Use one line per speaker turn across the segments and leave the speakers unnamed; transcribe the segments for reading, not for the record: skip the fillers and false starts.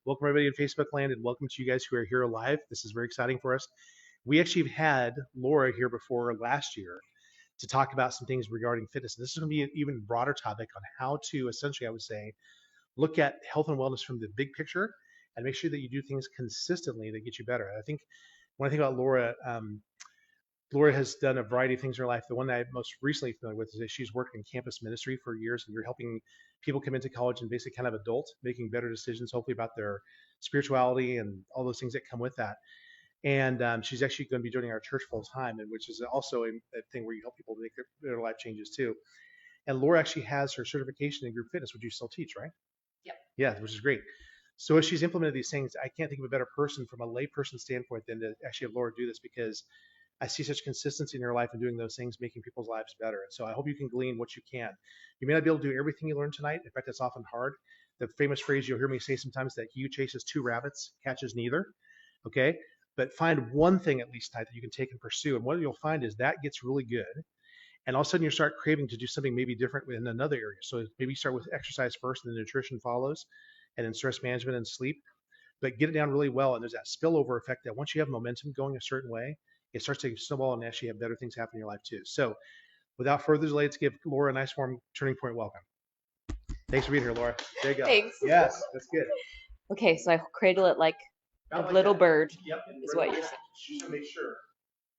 Welcome everybody in Facebook land, and welcome to you guys who are here live. This is very exciting for us. We actually had Laura here before last year to talk about some things regarding fitness. This is going to be an even broader topic on how to essentially, I would say, look at health and wellness from the big picture and make sure that you do things consistently that get you better. I think when I think about Laura, Laura has done a variety of things in her life. The one that I'm most recently familiar with is that she's worked in campus ministry for years, and you're helping people come into college and basically kind of adult, making better decisions, hopefully about their spirituality and all those things that come with that. And she's actually going to be joining our church full time, and which is also a thing where you help people make their life changes too. And Laura actually has her certification in group fitness, which you still teach, right?
Yep.
Yeah, which is great. So as she's implemented these things, I can't think of a better person from a layperson standpoint than to actually have Laura do this, because I see such consistency in your life in doing those things, making people's lives better. And so I hope you can glean what you can. You may not be able to do everything you learn tonight. In fact, that's often hard. The famous phrase you'll hear me say sometimes, that he who chases two rabbits catches neither. Okay? But find one thing at least tonight that you can take and pursue. And what you'll find is that gets really good. And all of a sudden you start craving to do something maybe different in another area. So maybe start with exercise first, and then nutrition follows, and then stress management and sleep. But get it down really well. And there's that spillover effect that once you have momentum going a certain way, it starts to snowball and actually have better things happen in your life too. So without further delay, let's give Laura a nice warm turning point welcome. Thanks for being here, Laura. There you go.
Thanks.
Yes, that's good.
Okay, so I cradle it like
Not
a
like
little
that.
bird.
Yep.
Is what you're saying.
She's gonna make sure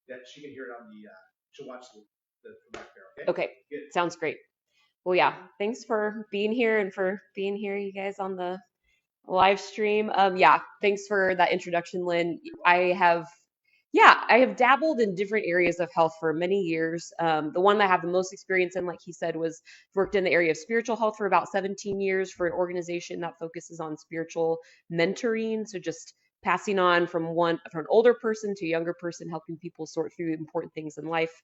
that she can hear it on the. She'll watch the from back there. Okay.
Okay,
Good.
sounds great. Well, yeah, thanks for being here and for being here, you guys, on the live stream. Yeah, thanks for that introduction, Lynn. I have dabbled in different areas of health for many years. The one that I have the most experience in, like he said, was worked in the area of spiritual health for about 17 years for an organization that focuses on spiritual mentoring. So just passing on from an older person to a younger person, helping people sort through important things in life.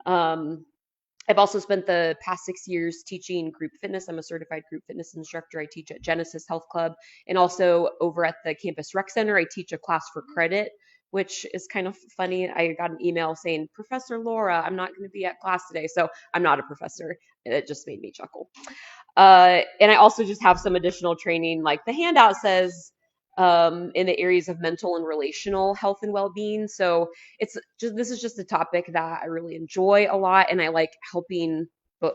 I've also spent the past 6 years teaching group fitness. I'm a certified group fitness instructor. I teach at Genesis Health Club, and also over at the campus rec center, I teach a class for credit, which is kind of funny. I got an email saying, Professor Laura, I'm not going to be at class today. So I'm not a professor. It just made me chuckle. And I also just have some additional training, like the handout says, in the areas of mental and relational health and well-being. So this is just a topic that I really enjoy a lot, and I like helping, but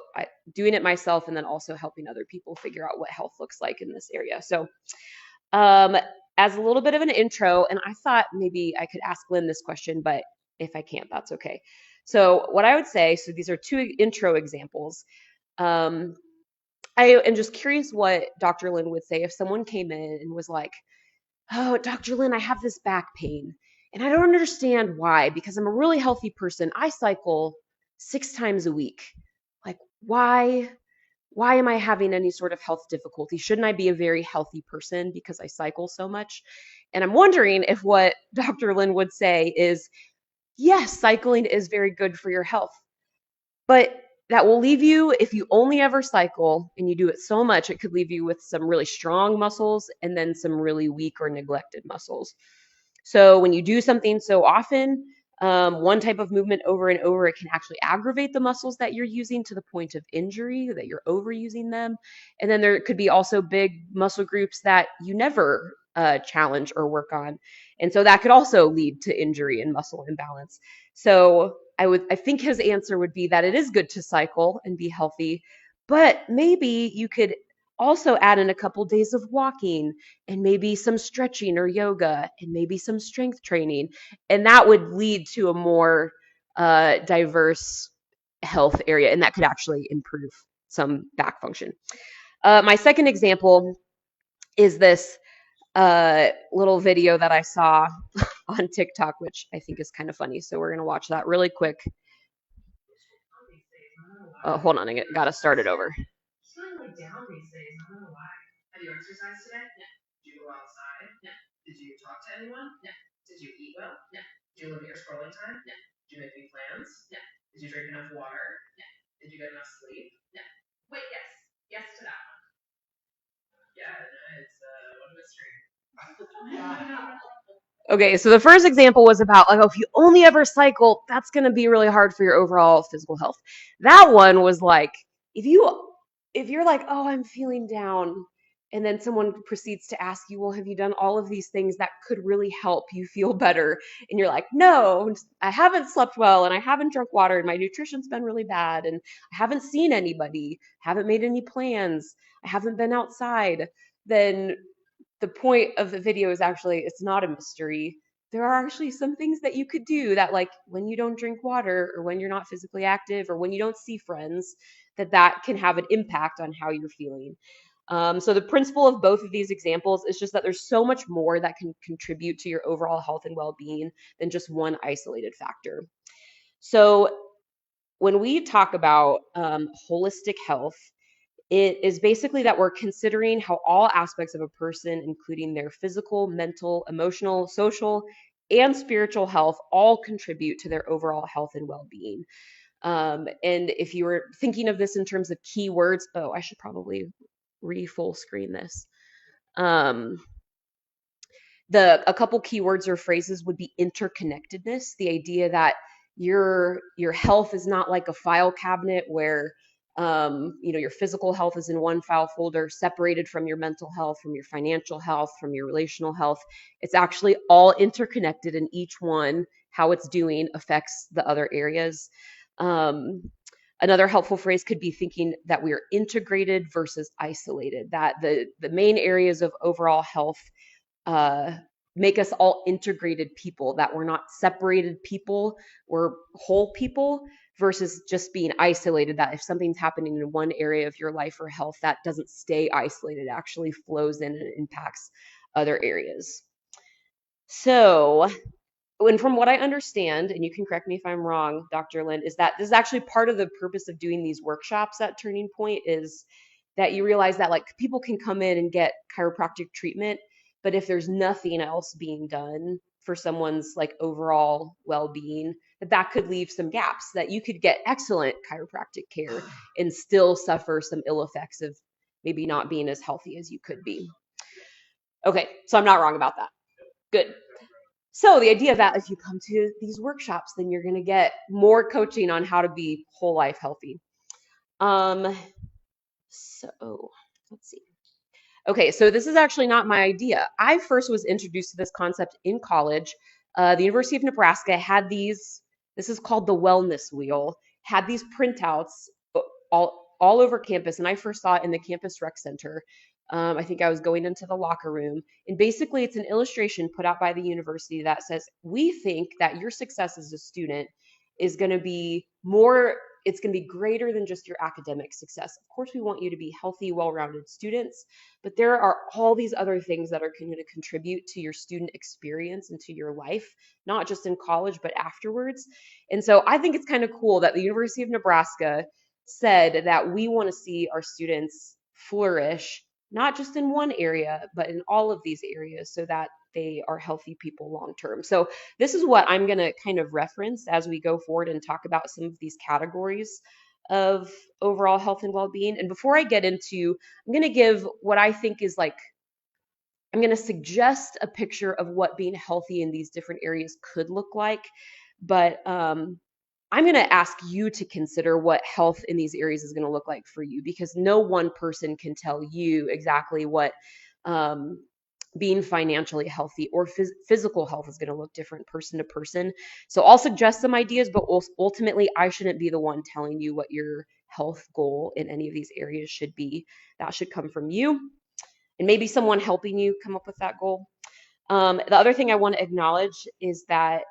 doing it myself, and then also helping other people figure out what health looks like in this area. So as a little bit of an intro, and I thought maybe I could ask Lynn this question, but if I can't, that's okay. So what I would say, so these are two intro examples. I am just curious what Dr. Lynn would say if someone came in and was like, oh, Dr. Lynn, I have this back pain and I don't understand why, because I'm a really healthy person. I cycle 6 times a week. Like, why am I having any sort of health difficulty? Shouldn't I be a very healthy person because I cycle so much? And I'm wondering if what Dr. Lynn would say is, yes, cycling is very good for your health, but that will leave you, if you only ever cycle and you do it so much, it could leave you with some really strong muscles and then some really weak or neglected muscles. So when you do something so often, one type of movement over and over, it can actually aggravate the muscles that you're using to the point of injury, that you're overusing them. And then there could be also big muscle groups that you never challenge or work on. And so that could also lead to injury and muscle imbalance. So I think his answer would be that it is good to cycle and be healthy, but maybe you could also add in a couple days of walking and maybe some stretching or yoga and maybe some strength training. And that would lead to a more diverse health area, and that could actually improve some back function. My second example is this little video that I saw on TikTok, which I think is kind of funny. So we're going to watch that really quick. Hold on, I got to start it over.
Feeling like down these days, I don't know why. Have you exercised today? No. Did you go outside? No. Did you talk to anyone? No. Did you eat well? No. Did you limit your scrolling time? No. Did you make any plans? No. Did you drink enough water? No. Did you get enough sleep? No. Wait, yes. Yes to that one. Yeah, it's what a mystery.
Okay, so the first example was about, like, oh, if you only ever cycle, that's going to be really hard for your overall physical health. That one was like, if you're like, oh, I'm feeling down And then someone proceeds to ask you, well, have you done all of these things that could really help you feel better? And you're like, no, I haven't slept well and I haven't drunk water and my nutrition's been really bad and I haven't seen anybody, haven't made any plans, I haven't been outside. Then the point of the video is actually it's not a mystery. There are actually some things that you could do that, like when you don't drink water or when you're not physically active or when you don't see friends, that can have an impact on how you're feeling. So the principle of both of these examples is just that there's so much more that can contribute to your overall health and well-being than just one isolated factor. So when we talk about holistic health, it is basically that we're considering how all aspects of a person, including their physical, mental, emotional, social, and spiritual health, all contribute to their overall health and well-being. And if you were thinking of this in terms of keywords, oh, I should probably re-full screen this. Um, a couple keywords or phrases would be interconnectedness, the idea that your health is not like a file cabinet where your physical health is in one file folder separated from your mental health, from your financial health, from your relational health. It's actually all interconnected, and each one, how it's doing, affects the other areas. Another helpful phrase could be thinking that we are integrated versus isolated, that the main areas of overall health uh, make us all integrated people, that we're not separated people, we're whole people versus just being isolated, that if something's happening in one area of your life or health, that doesn't stay isolated, it actually flows in and impacts other areas. So, and from what I understand, and you can correct me if I'm wrong, Dr. Lynn, is that this is actually part of the purpose of doing these workshops at Turning Point, is that you realize that like people can come in and get chiropractic treatment, but if there's nothing else being done for someone's like overall well-being, that could leave some gaps, that you could get excellent chiropractic care and still suffer some ill effects of maybe not being as healthy as you could be. Okay, so I'm not wrong about that. Good. So the idea that if you come to these workshops, then you're going to get more coaching on how to be whole life healthy. So let's see. Okay, so this is actually not my idea. I first was introduced to this concept in college. The University of Nebraska had these, this is called the wellness wheel, had these printouts all over campus, and I first saw it in the campus rec center. I think I was going into the locker room, and basically it's an illustration put out by the university that says, we think that your success as a student is going to be more, it's going to be greater than just your academic success. Of course, we want you to be healthy, well-rounded students, but there are all these other things that are going to contribute to your student experience and to your life, not just in college, but afterwards. And so I think it's kind of cool that the University of Nebraska said that we want to see our students flourish, not just in one area, but in all of these areas so that they are healthy people long term. So this is what I'm going to kind of reference as we go forward and talk about some of these categories of overall health and well-being. And before I get into, I'm going to give what I think is like, I'm going to suggest a picture of what being healthy in these different areas could look like. But I'm going to ask you to consider what health in these areas is going to look like for you, because no one person can tell you exactly what being financially healthy or physical health is going to look different person to person. So I'll suggest some ideas, but ultimately I shouldn't be the one telling you what your health goal in any of these areas should be. That should come from you and maybe someone helping you come up with that goal. The other thing I want to acknowledge is that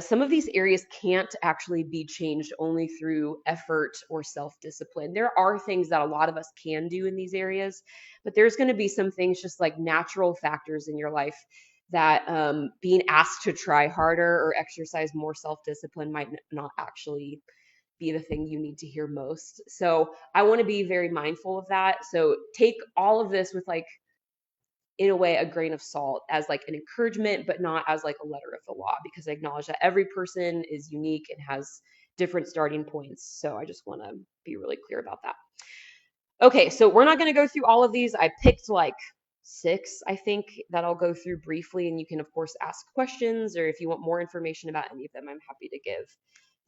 some of these areas can't actually be changed only through effort or self-discipline. There are things that a lot of us can do in these areas, but there's going to be some things just like natural factors in your life that being asked to try harder or exercise more self-discipline might not actually be the thing you need to hear most. So I want to be very mindful of that. So take all of this with like, in a way, a grain of salt as like an encouragement, but not as like a letter of the law, because I acknowledge that every person is unique and has different starting points. So I just want to be really clear about that. Okay, so we're not going to go through all of these. I picked like 6, I think, that I'll go through briefly, and you can of course ask questions, or if you want more information about any of them, I'm happy to give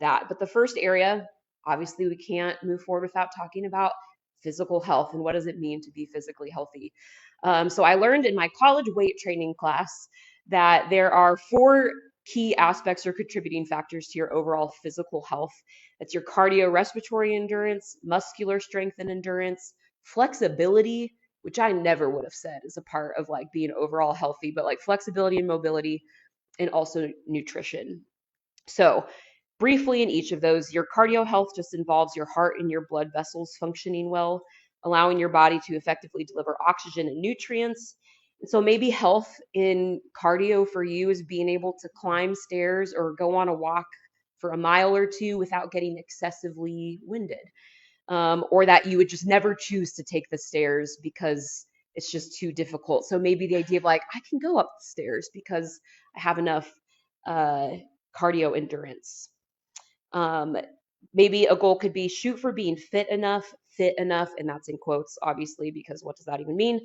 that. But the first area, obviously we can't move forward without talking about physical health and what does it mean to be physically healthy. So I learned in my college weight training class that there are four key aspects or contributing factors to your overall physical health. That's your cardiorespiratory endurance, muscular strength and endurance, flexibility, which I never would have said is a part of like being overall healthy, but like flexibility and mobility, and also nutrition. So, briefly, in each of those, your cardio health just involves your heart and your blood vessels functioning well, allowing your body to effectively deliver oxygen and nutrients. And so, maybe health in cardio for you is being able to climb stairs or go on a walk for a mile or two without getting excessively winded, or that you would just never choose to take the stairs because it's just too difficult. So maybe the idea of like, I can go up the stairs because I have enough uh, cardio endurance. Um, Maybe a goal could be shoot for being fit enough, and that's in quotes, obviously, because what does that even mean?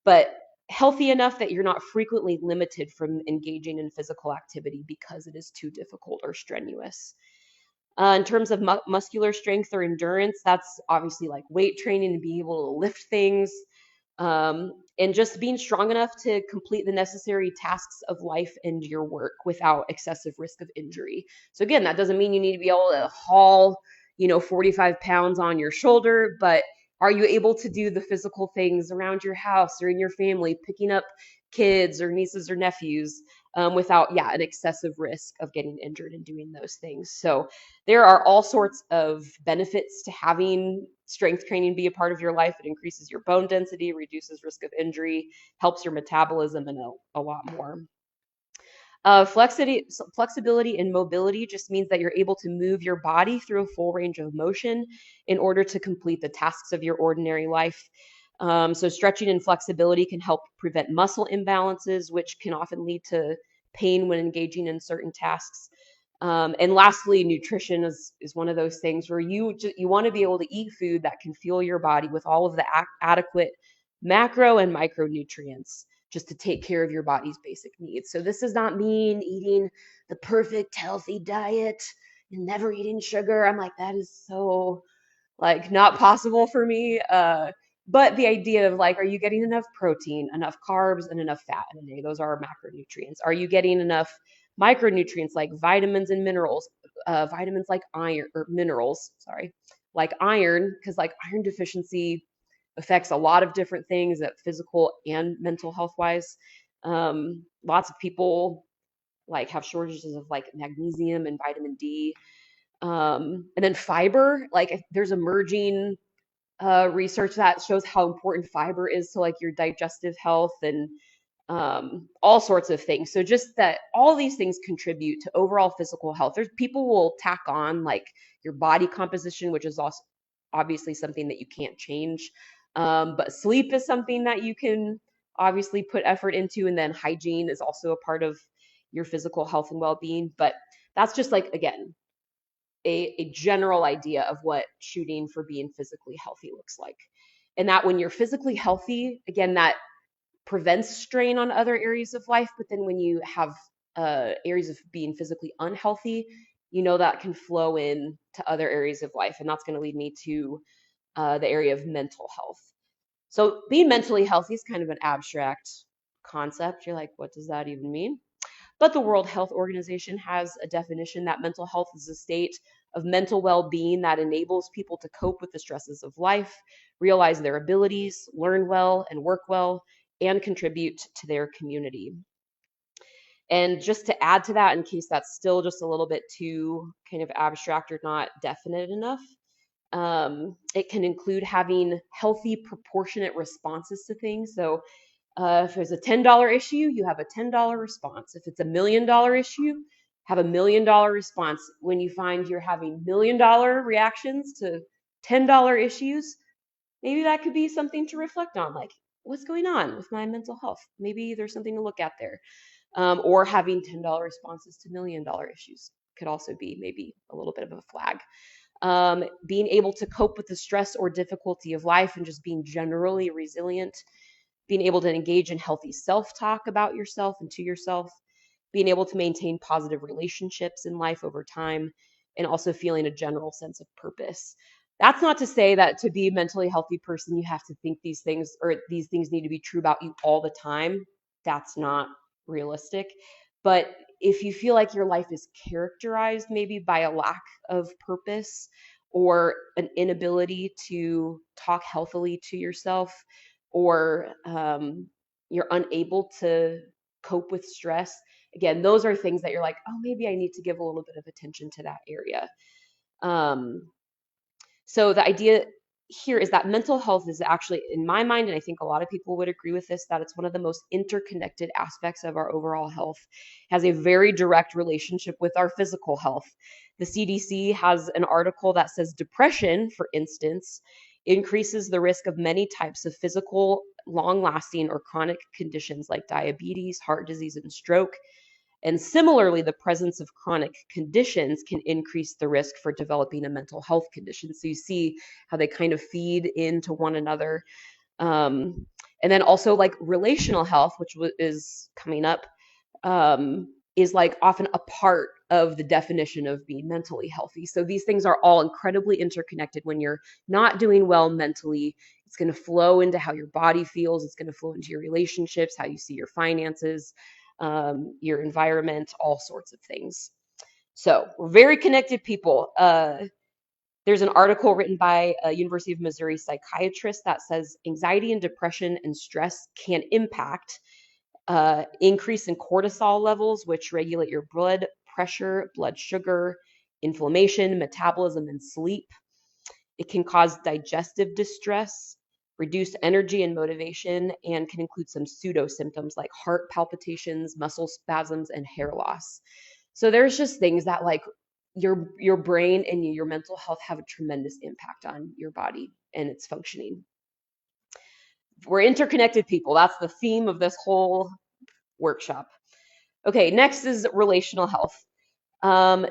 But healthy enough that you're not frequently limited from engaging in physical activity because it is too difficult or strenuous. In terms of muscular strength or endurance, that's obviously like weight training and being able to lift things, and just being strong enough to complete the necessary tasks of life and your work without excessive risk of injury. So again, that doesn't mean you need to be able to haul, 45 pounds on your shoulder, but are you able to do the physical things around your house or in your family, picking up kids or nieces or nephews, without, yeah, an excessive risk of getting injured and doing those things? So there are all sorts of benefits to having strength training be a part of your life. It increases your bone density, reduces risk of injury, helps your metabolism, and a lot more. Flexibility and mobility just means that you're able to move your body through a full range of motion in order to complete the tasks of your ordinary life. So stretching and flexibility can help prevent muscle imbalances, which can often lead to pain when engaging in certain tasks. And lastly, nutrition is one of those things where you want to be able to eat food that can fuel your body with all of the adequate macro and micronutrients just to take care of your body's basic needs. So this does not mean eating the perfect healthy diet and never eating sugar. I'm like, that is so like not possible for me. But the idea of like, are you getting enough protein, enough carbs, and enough fat in a day? Those are macronutrients. Are you getting enough micronutrients like vitamins and minerals? Vitamins like iron, or minerals, sorry, like iron, because like iron deficiency affects a lot of different things, that physical and mental health wise. Lots of people like have shortages of like magnesium and vitamin D. And then fiber, like there's emerging research that shows how important fiber is to like your digestive health and all sorts of things. So just that all these things contribute to overall physical health. There's people will tack on like your body composition, which is also obviously something that you can't change. But sleep is something that you can obviously put effort into, and then hygiene is also a part of your physical health and well-being. But that's just like, again, a general idea of what shooting for being physically healthy looks like. And that when you're physically healthy, again, that prevents strain on other areas of life. But then when you have areas of being physically unhealthy, that can flow in to other areas of life. And that's going to lead me to the area of mental health. So being mentally healthy is kind of an abstract concept. You're like, what does that even mean? But the World Health Organization has a definition that mental health is a state of mental well-being that enables people to cope with the stresses of life, realize their abilities, learn well and work well, and contribute to their community. And just to add to that, in case that's still just a little bit too kind of abstract or not definite enough, it can include having healthy, proportionate responses to things. So if there's a $10 issue, you have a $10 response. If it's $1,000,000 issue, have $1,000,000 response. When you find you're having $1,000,000 reactions to $10 issues, maybe that could be something to reflect on. Like, what's going on with my mental health? Maybe there's something to look at there. Or having $10 responses to $1,000,000 issues could also be maybe a little bit of a flag. Being able to cope with the stress or difficulty of life and just being generally resilient, being able to engage in healthy self-talk about yourself and to yourself, being able to maintain positive relationships in life over time, and also feeling a general sense of purpose. That's not to say that to be a mentally healthy person, you have to think these things or these things need to be true about you all the time. That's not realistic. But if you feel like your life is characterized maybe by a lack of purpose or an inability to talk healthily to yourself, or you're unable to cope with stress, again, those are things that you're like, oh, maybe I need to give a little bit of attention to that area. Um, so the idea here is that mental health is actually, in my mind, and I think a lot of people would agree with this, that it's one of the most interconnected aspects of our overall health, has a very direct relationship with our physical health. The CDC has an article that says depression, for instance, increases the risk of many types of physical, long-lasting, or chronic conditions like diabetes, heart disease, and stroke. And similarly, the presence of chronic conditions can increase the risk for developing a mental health condition. So you see how they kind of feed into one another. And then also like relational health, which is coming up, is like often a part of the definition of being mentally healthy. So these things are all incredibly interconnected. When you're not doing well mentally, it's going to flow into how your body feels. It's going to flow into your relationships, how you see your finances, your environment, all sorts of things. So we're very connected people. There's an article written by a University of Missouri psychiatrist that says anxiety and depression and stress can impact increase in cortisol levels, which regulate your blood pressure, blood sugar, inflammation, metabolism, and sleep. It can cause digestive distress, reduce energy and motivation, and can include some pseudo symptoms like heart palpitations, muscle spasms, and hair loss. So there's just things that like your brain and your mental health have a tremendous impact on your body and its functioning. We're interconnected people. That's the theme of this whole workshop. Okay, next is relational health.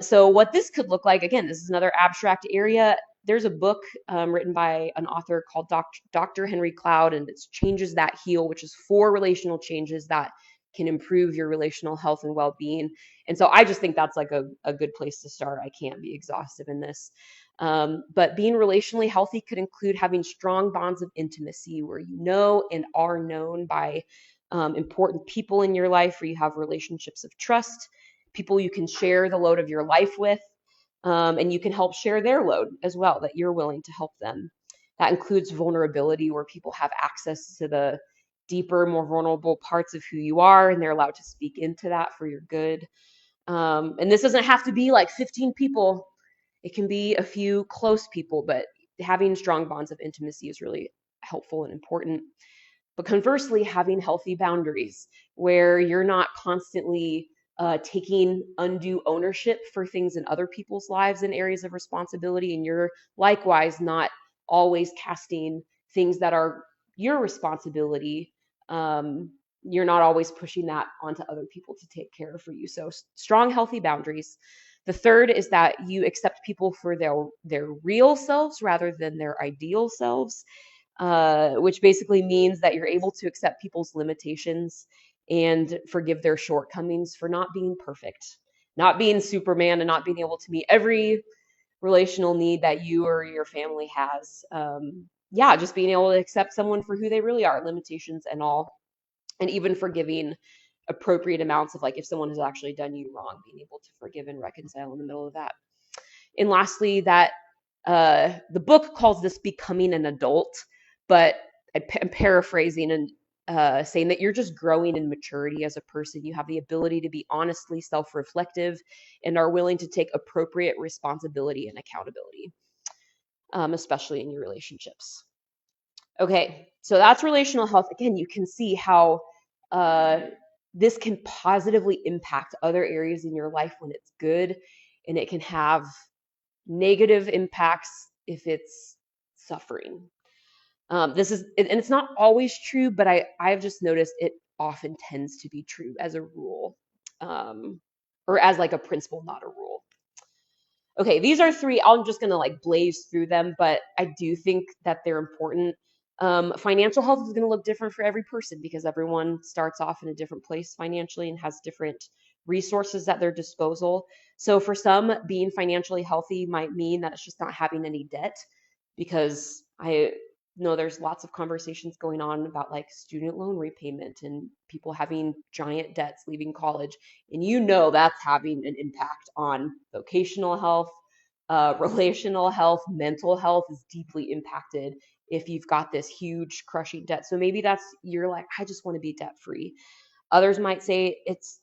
So what this could look like, again, this is another abstract area. There's a book written by an author called Dr. Henry Cloud, and it's Changes That Heal, which is 4 relational changes that can improve your relational health and well-being. And so I just think that's like a good place to start. I can't be exhaustive in this. But being relationally healthy could include having strong bonds of intimacy where you know and are known by important people in your life, where you have relationships of trust, people you can share the load of your life with, and you can help share their load as well, that you're willing to help them. That includes vulnerability, where people have access to the deeper, more vulnerable parts of who you are, and they're allowed to speak into that for your good. And this doesn't have to be like 15 people. It can be a few close people, but having strong bonds of intimacy is really helpful and important. But conversely, having healthy boundaries where you're not constantly taking undue ownership for things in other people's lives and areas of responsibility, and you're likewise not always casting things that are your responsibility. You're not always pushing that onto other people to take care of for you. So strong, healthy boundaries. The third is that you accept people for their real selves rather than their ideal selves, which basically means that you're able to accept people's limitations and forgive their shortcomings for not being perfect, not being Superman, and not being able to meet every relational need that you or your family has. Yeah, just being able to accept someone for who they really are, limitations and all, and even forgiving appropriate amounts of like if someone has actually done you wrong, being able to forgive and reconcile in the middle of that. And lastly, that the book calls this becoming an adult, but I'm paraphrasing and saying that you're just growing in maturity as a person. You have the ability to be honestly self-reflective and are willing to take appropriate responsibility and accountability, especially in your relationships. Okay, so that's relational health. Again, you can see how this can positively impact other areas in your life when it's good, and it can have negative impacts if it's suffering. This is, and it's not always true, but I've just noticed it often tends to be true as a rule, or as like a principle, not a rule. Okay, these are 3. I'm just gonna like blaze through them, but I do think that they're important. Financial health is gonna look different for every person because everyone starts off in a different place financially and has different resources at their disposal. So for some, being financially healthy might mean that it's just not having any debt. because I know there's lots of conversations going on about like student loan repayment and people having giant debts leaving college. And that's having an impact on vocational health, relational health, mental health is deeply impacted if you've got this huge crushing debt. So maybe you're like, I just want to be debt free. Others might say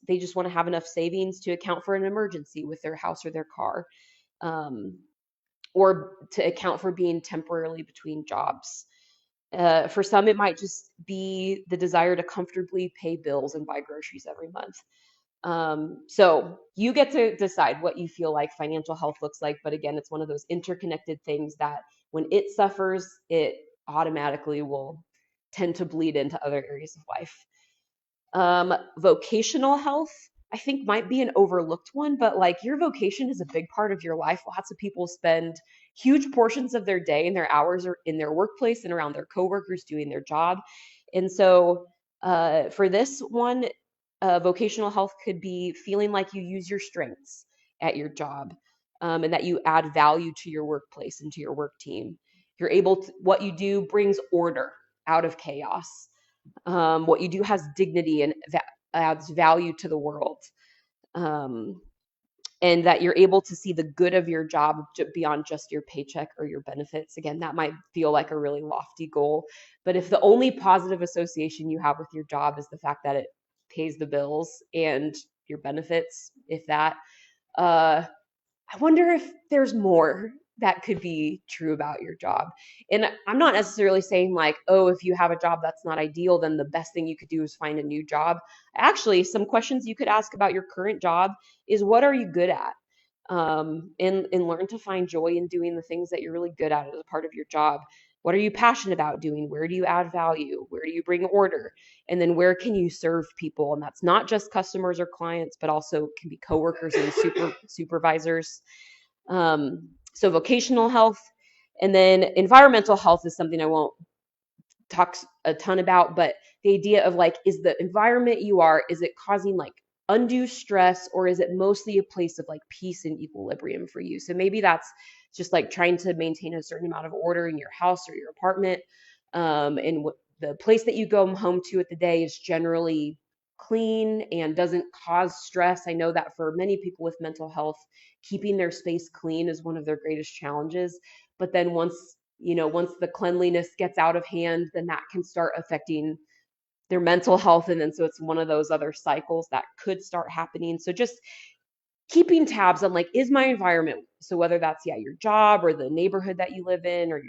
they just want to have enough savings to account for an emergency with their house or their car. Um, or to account for being temporarily between jobs. For some, it might just be the desire to comfortably pay bills and buy groceries every month. So you get to decide what you feel like financial health looks like. But again, it's one of those interconnected things that when it suffers, it automatically will tend to bleed into other areas of life. Vocational health, I think, might be an overlooked one, but like your vocation is a big part of your life. Lots of people spend huge portions of their day and their hours are in their workplace and around their coworkers doing their job. And so for this one, vocational health could be feeling like you use your strengths at your job, and that you add value to your workplace and to your work team. What you do brings order out of chaos. What you do has dignity and adds value to the world. Um, and that you're able to see the good of your job beyond just your paycheck or your benefits. Again, that might feel like a really lofty goal, but if the only positive association you have with your job is the fact that it pays the bills and your benefits, if that, uh, I wonder if there's more that could be true about your job. And I'm not necessarily saying like, oh, if you have a job that's not ideal, then the best thing you could do is find a new job. Actually, some questions you could ask about your current job is what are you good at? And learn to find joy in doing the things that you're really good at as a part of your job. What are you passionate about doing? Where do you add value? Where do you bring order? And then where can you serve people? And that's not just customers or clients, but also can be coworkers and supervisors. So vocational health, and then environmental health is something I won't talk a ton about, but the idea of like, is the environment you are, is it causing like undue stress, or is it mostly a place of like peace and equilibrium for you? So maybe that's just like trying to maintain a certain amount of order in your house or your apartment, and the place that you go home to at the day is generally clean and doesn't cause stress. I know that for many people with mental health, keeping their space clean is one of their greatest challenges. But then once the cleanliness gets out of hand, then that can start affecting their mental health. And then so it's one of those other cycles that could start happening. So just keeping tabs on like, is my environment, so whether that's your job or the neighborhood that you live in, or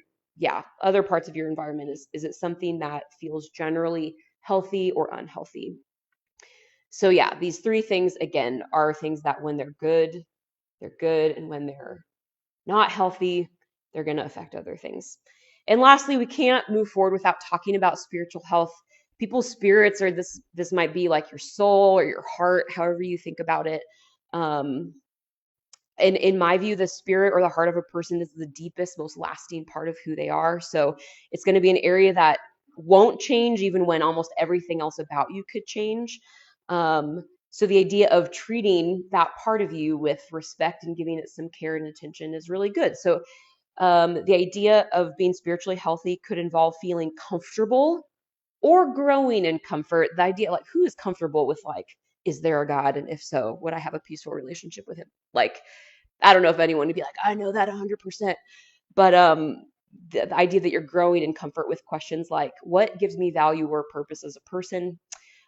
other parts of your environment, is it something that feels generally healthy or unhealthy? So these three things again are things that when they're good, and when they're not healthy, they're going to affect other things. And lastly, we can't move forward without talking about spiritual health. People's spirits are this might be like your soul or your heart, however you think about it. Um, and in my view, the spirit or the heart of a person is the deepest, most lasting part of who they are. So it's going to be an area that won't change even when almost everything else about you could change. So the idea of treating that part of you with respect and giving it some care and attention is really good. So the idea of being spiritually healthy could involve feeling comfortable or growing in comfort. The idea, like, who is comfortable with, like, is there a God? And if so, would I have a peaceful relationship with him? Like, I don't know if anyone would be like, I know that 100%. But the idea that you're growing in comfort with questions like, what gives me value or purpose as a person?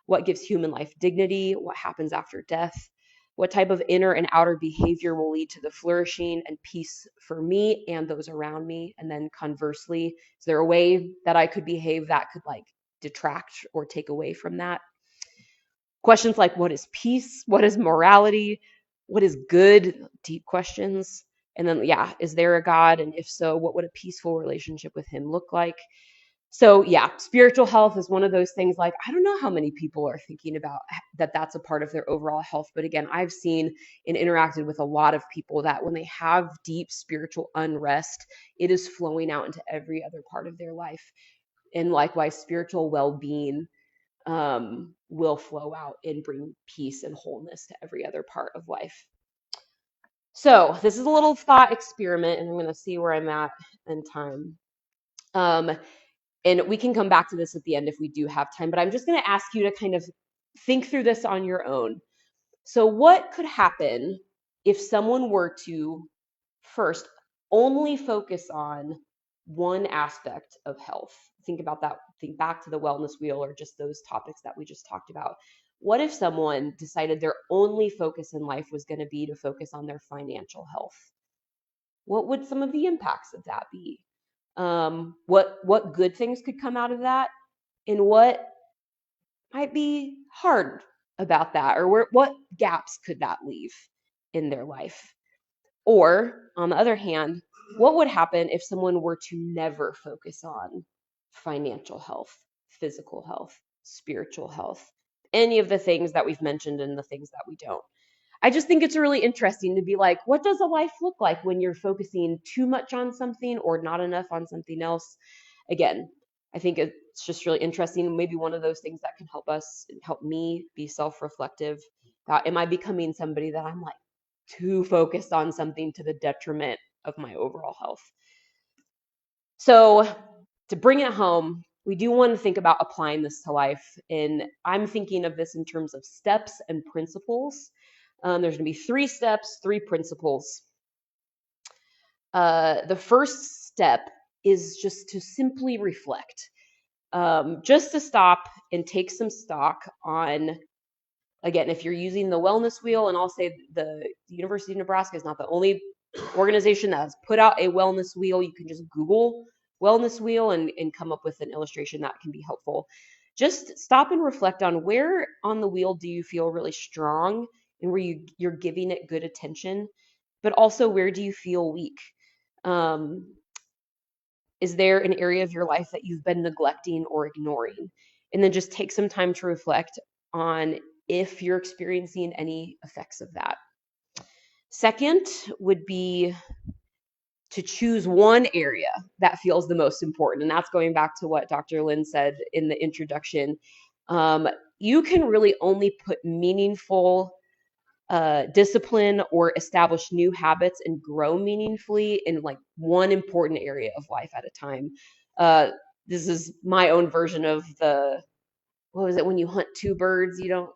What gives human life dignity? What happens after death? What type of inner and outer behavior will lead to the flourishing and peace for me and those around me? And then conversely, is there a way that I could behave that could like detract or take away from that? Questions like, what is peace? What is morality? What is good? Deep questions. And then, is there a God? And if so, what would a peaceful relationship with him look like? So spiritual health is one of those things, like, I don't know how many people are thinking about that that's a part of their overall health. But again, I've seen and interacted with a lot of people that when they have deep spiritual unrest, it is flowing out into every other part of their life. And likewise, spiritual well-being will flow out and bring peace and wholeness to every other part of life. So this is a little thought experiment, and I'm going to see where I'm at in time. Um, and we can come back to this at the end if we do have time, but I'm just going to ask you to kind of think through this on your own. So what could happen if someone were to first only focus on one aspect of health? Think about that. Think back to the wellness wheel or just those topics that we just talked about. What if someone decided their only focus in life was going to be to focus on their financial health? What would some of the impacts of that be? What good things could come out of that, and what might be hard about that, or what gaps could that leave in their life? Or on the other hand, what would happen if someone were to never focus on financial health, physical health, spiritual health, any of the things that we've mentioned and the things that we don't? I just think it's really interesting to be like, what does a life look like when you're focusing too much on something or not enough on something else? Again, I think it's just really interesting. Maybe one of those things that can help us, help me be self-reflective about, am I becoming somebody that I'm like too focused on something to the detriment of my overall health? So to bring it home, we do want to think about applying this to life. And I'm thinking of this in terms of steps and principles. There's going to be 3 steps, 3 principles. The first step is just to simply reflect, just to stop and take some stock on, again, if you're using the wellness wheel, and I'll say the University of Nebraska is not the only organization that has put out a wellness wheel. You can just Google wellness wheel and come up with an illustration that can be helpful. Just stop and reflect on where on the wheel do you feel really strong and where you're giving it good attention, but also where do you feel weak? Um, is there an area of your life that you've been neglecting or ignoring? And then just take some time to reflect on if you're experiencing any effects of that. Second would be to choose one area that feels the most important. And that's going back to what Dr. Lynn said in the introduction. You can really only put meaningful discipline or establish new habits and grow meaningfully in like one important area of life at a time. Uh, this is my own version of the, what was it, when you hunt 2 birds, you don't,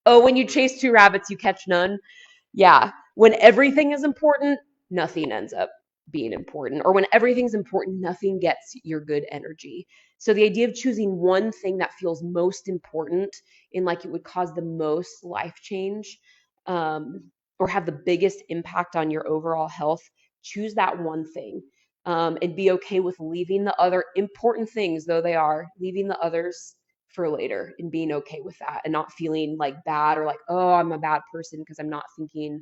oh, when you chase 2 rabbits, you catch none. Yeah, when everything is important, nothing ends up being important. Or when everything's important, nothing gets your good energy. So the idea of choosing one thing that feels most important and like it would cause the most life change, or have the biggest impact on your overall health, choose that one thing. And be okay with leaving the other important things, though they are, leaving the others for later and being okay with that and not feeling like bad or like, oh, I'm a bad person because I'm not thinking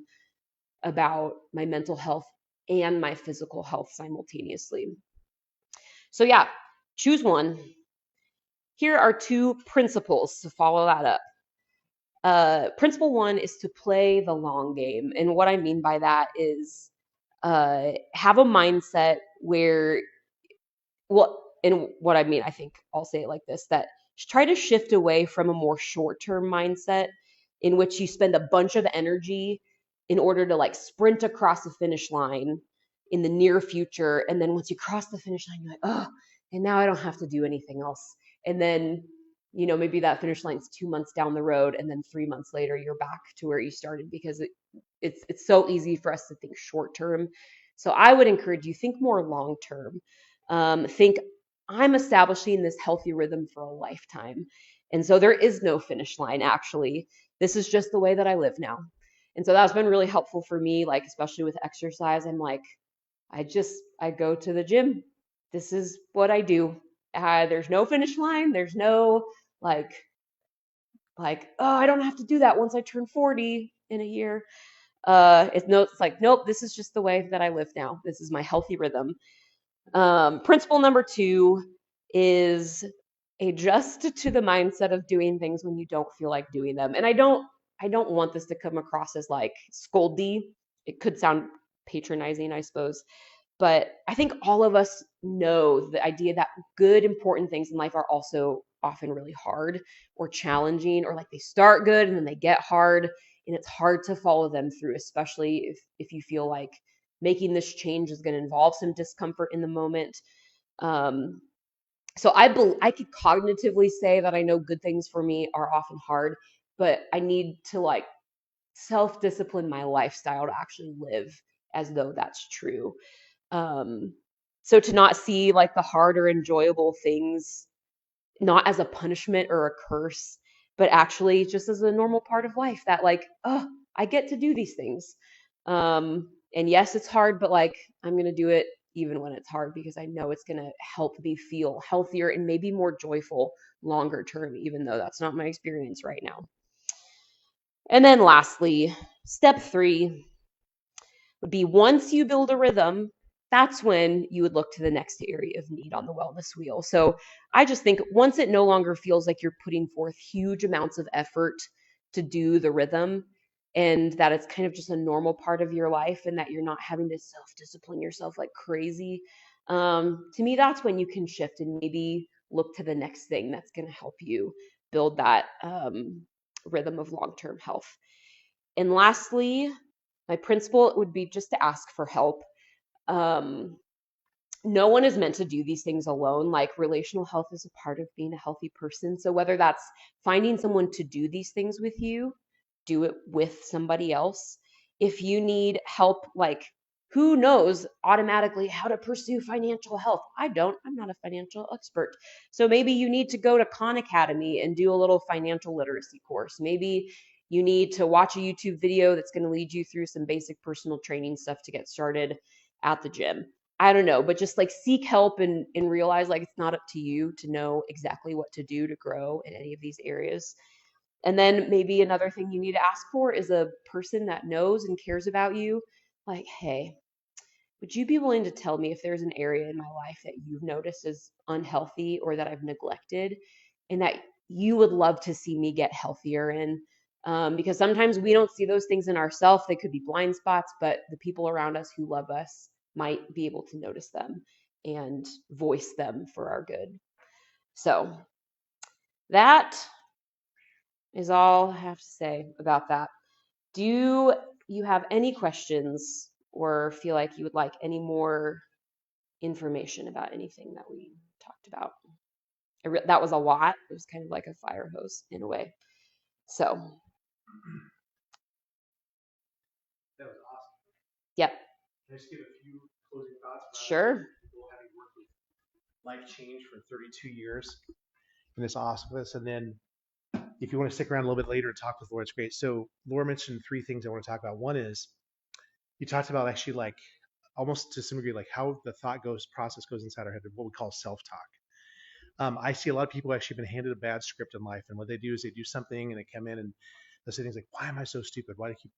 about my mental health and my physical health simultaneously. So, yeah, choose one. Here are 2 principles to follow that up. Principle 1 is to play the long game. And what I mean by that is have a mindset where, well, and what I mean, I think I'll say it like this, that try to shift away from a more short-term mindset in which you spend a bunch of energy in order to like sprint across the finish line in the near future. And then once you cross the finish line, you're like, oh, and now I don't have to do anything else. And then, maybe that finish line's 2 months down the road, and then 3 months later, you're back to where you started because it's so easy for us to think short term. So I would encourage you, think more long term. Think, I'm establishing this healthy rhythm for a lifetime. And so there is no finish line, actually. This is just the way that I live now. And so that's been really helpful for me, like, especially with exercise. I'm like, I go to the gym. This is what I do. There's no finish line. There's no like, oh, I don't have to do that once I turn 40 in a year. It's like, nope, this is just the way that I live now. This is my healthy rhythm. Principle number 2 is adjust to the mindset of doing things when you don't feel like doing them. And I don't want this to come across as like scoldy. It could sound patronizing, I suppose. But I think all of us know the idea that good, important things in life are also often really hard or challenging, or like they start good and then they get hard. and it's hard to follow them through, especially if you feel like making this change is going to involve some discomfort in the moment. Um, so I could cognitively say that I know good things for me are often hard, but I need to like self-discipline my lifestyle to actually live as though that's true. Um, so to not see like the hard or enjoyable things not as a punishment or a curse, but actually just as a normal part of life that like, oh, I get to do these things. And yes, it's hard, but like I'm gonna do it even when it's hard because I know it's gonna help me feel healthier and maybe more joyful longer term, even though that's not my experience right now. And then lastly, step 3 would be once you build a rhythm, that's when you would look to the next area of need on the wellness wheel. So I just think once it no longer feels like you're putting forth huge amounts of effort to do the rhythm and that it's kind of just a normal part of your life and that you're not having to self-discipline yourself like crazy, to me, that's when you can shift and maybe look to the next thing that's going to help you build that rhythm of long-term health. And lastly, my principle would be just to ask for help. Um, no one is meant to do these things alone. Like relational health is a part of being a healthy person. So whether that's finding someone to do these things with you, do it with somebody else. If you need help, like who knows automatically how to pursue financial health? I don't. I'm not a financial expert. So maybe you need to go to Khan Academy and do a little financial literacy course. Maybe you need to watch a YouTube video that's going to lead you through some basic personal training stuff to get started at the gym. I don't know, but just like seek help and realize like it's not up to you to know exactly what to do to grow in any of these areas. And then maybe another thing you need to ask for is a person that knows and cares about you. Like, hey, would you be willing to tell me if there's an area in my life that you've noticed as unhealthy or that I've neglected and that you would love to see me get healthier in? Because sometimes we don't see those things in ourselves. They could be blind spots, but the people around us who love us might be able to notice them and voice them for our good. So that is all I have to say about that. Do you have any questions or feel like you would like any more information about anything that we talked about? That was a lot. It was kind of like a fire hose in a way. So,
That was awesome.
yep,
Can I just give a few closing thoughts about
sure.
people having worked with life change for 32 years in this awesomeness? And then if you want to stick around a little bit later and talk with Laura, it's great. So Laura mentioned 3 things I want to talk about. One is you talked about actually like almost to some degree like how the thought goes process goes inside our head, what we call self-talk. I see a lot of people actually been handed a bad script in life, and what they do is they do something and they come in and they say things like, "Why am I so stupid? Why do I keep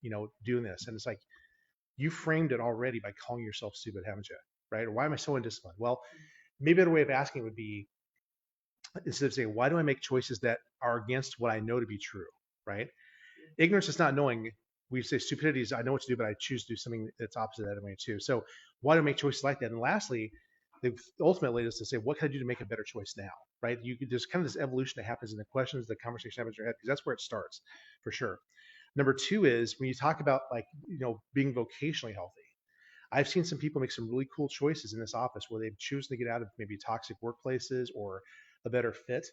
doing this?" And it's like you framed it already by calling yourself stupid, haven't you? Right? Or why am I so undisciplined? Well, maybe a better way of asking would be instead of saying, "Why do I make choices that are against what I know to be true?" Right? Ignorance is not knowing. We say stupidity is I know what to do, but I choose to do something that's opposite of that anyway too. So why do I make choices like that? And lastly, the ultimate lead is to say, what can I do to make a better choice now? Right? There's kind of this evolution that happens in the questions, the conversation happens in your head, because that's where it starts for sure. Number 2 is when you talk about like, being vocationally healthy. I've seen some people make some really cool choices in this office where they've chosen to get out of maybe toxic workplaces or a better fit.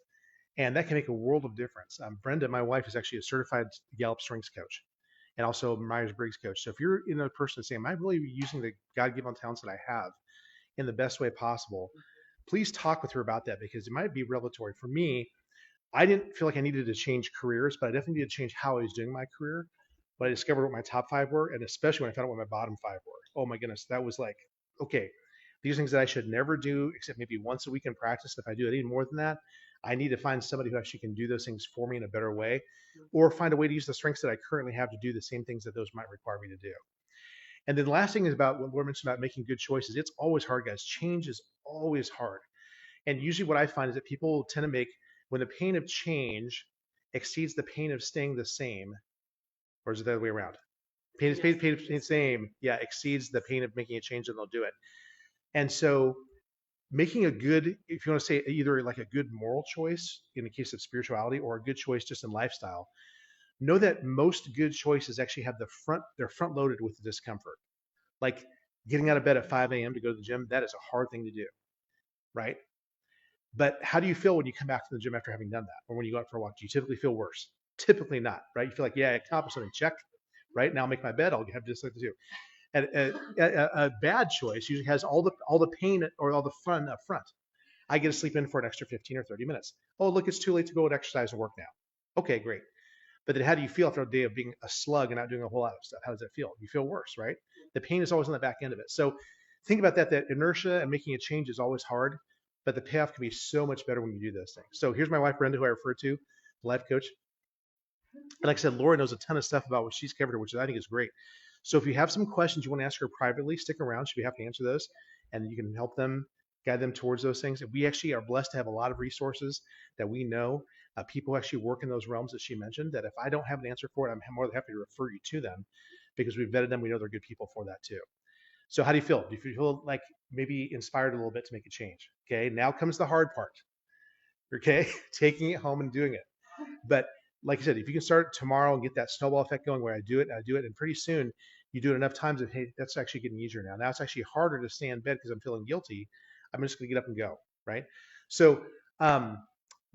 And that can make a world of difference. Brenda, my wife, is actually a certified Gallup strengths coach and also Myers-Briggs coach. So if you're a person saying, am I really using the God-given talents that I have in the best way possible? Please talk with her about that because it might be revelatory. For me, I didn't feel like I needed to change careers, but I definitely needed to change how I was doing my career. But I discovered what my top 5 were, and especially when I found out what my bottom 5 were. Oh my goodness, that was like, okay, these things that I should never do except maybe once a week in practice. If I do it any more than that, I need to find somebody who actually can do those things for me in a better way, or find a way to use the strengths that I currently have to do the same things that those might require me to do. And then the last thing is about what Laura mentioned about making good choices. It's always hard, guys. Change is always hard. And usually what I find is that people tend to make, when the pain of change exceeds the pain of staying the same, or is it the other way around? Pain of staying the same, yeah, exceeds the pain of making a change, and they'll do it. And so making a good, if you want to say either like a good moral choice in the case of spirituality or a good choice just in lifestyle, know that most good choices actually have they're front loaded with the discomfort. Like getting out of bed at 5 a.m. to go to the gym, that is a hard thing to do, right? But how do you feel when you come back to the gym after having done that? Or when you go out for a walk? Do you typically feel worse? Typically not, right? You feel like, yeah, I accomplished something, check, right? Now I'll make my bed, I'll have just like to do. And a bad choice usually has all the pain or all the fun up front. I get to sleep in for an extra 15 or 30 minutes. Oh, look, it's too late to go and exercise and work now. Okay, great. But then how do you feel after a day of being a slug and not doing a whole lot of stuff? How does that feel? You feel worse, right? The pain is always on the back end of it. So think about that inertia and making a change is always hard, but the payoff can be so much better when you do those things. So here's my wife, Brenda, who I referred to, the life coach. And like I said, Laura knows a ton of stuff about what she's covered, which I think is great. So if you have some questions you want to ask her privately, stick around. She'll be happy to answer those, and you can help them, guide them towards those things. And we actually are blessed to have a lot of resources that we know. People who actually work in those realms that she mentioned, that if I don't have an answer for it, I'm more than happy to refer you to them because we've vetted them. We know they're good people for that too. So how do you feel? Do you feel like maybe inspired a little bit to make a change? Okay, now comes the hard part. Okay, taking it home and doing it. But like I said, if you can start tomorrow and get that snowball effect going where I do it, and pretty soon you do it enough times that, hey, that's actually getting easier now. Now it's actually harder to stay in bed because I'm feeling guilty. I'm just gonna get up and go, right? So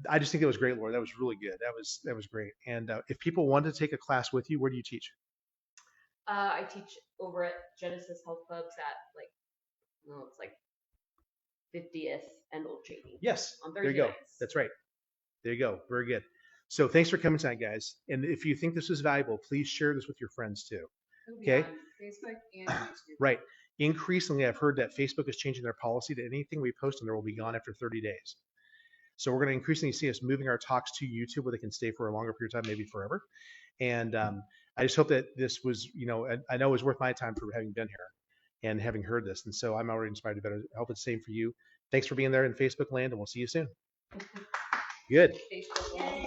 I just think that was great, Laura. That was really good. That was great. And if people want to take a class with you, where do you teach?
I teach over at Genesis Health Clubs at it's like 50th and Old Cheney
Yes,
on
there
Thursday
you go.
nights.
That's right. There you go. Very good. So thanks for coming tonight, guys. And if you think this is valuable, please share this with your friends too.
It'll be
Okay.
on Facebook and YouTube.
Right. Increasingly, I've heard that Facebook is changing their policy that anything we post on there will be gone after 30 days. So we're going to increasingly see us moving our talks to YouTube where they can stay for a longer period of time, maybe forever. And I just hope that this was, I know it was worth my time for having been here and having heard this. And so I'm already inspired to better. I hope it's the same for you. Thanks for being there in Facebook land, and we'll see you soon. Good.
Facebook.